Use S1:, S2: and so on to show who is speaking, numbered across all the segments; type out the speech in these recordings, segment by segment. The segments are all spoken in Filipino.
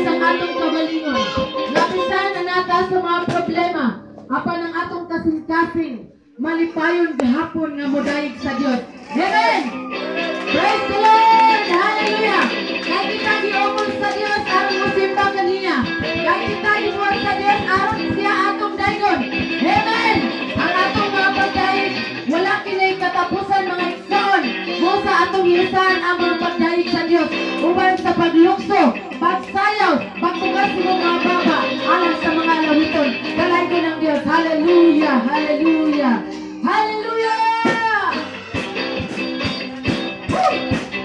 S1: Diyos ang atong kagalingon. Lapisan na nata sa mga problema. Apan ang atong kasing-kasing malipayon gahapon nga modayig sa Dios. Amen! Praise the Lord! Hallelujah! Kaya kita giumon sa Dios aron mosimba kaniya. Kaya kita gibuhat sa Dios aron siya atong daygon. Amen! Ang atong mga pagdayig wala kinay katapusan mga igsoon. Mo sa atong hiusan ang mga pagdayig sa Dios. Uban sa paglukso, pagsayaw, pagtugas ng mga baba alang sa mga lawiton. Dalay ko ng Dios. Hallelujah! Hallelujah! Hallelujah!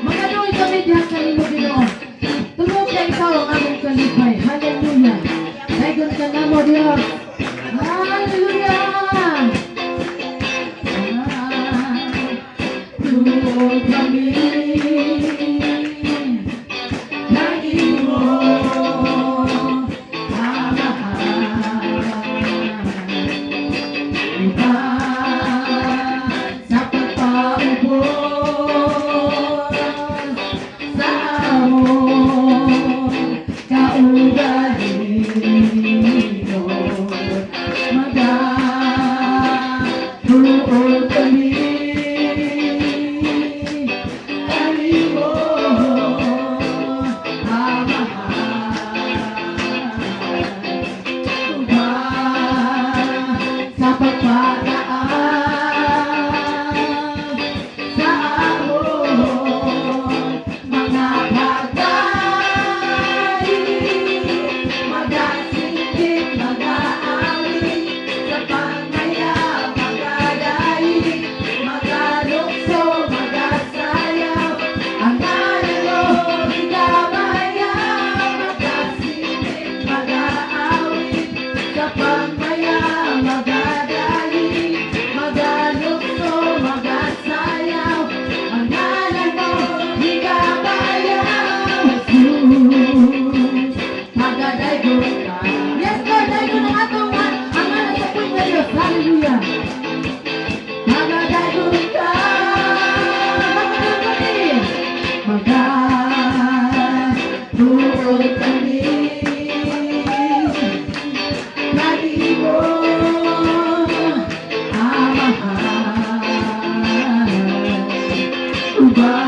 S1: Magadoy kami diha sa imo Ginoo. Tungod kay ikaw ang among kalipay. Hallelujah! Daygon ka namo Dios. Hallelujah! Tungod kami Bye.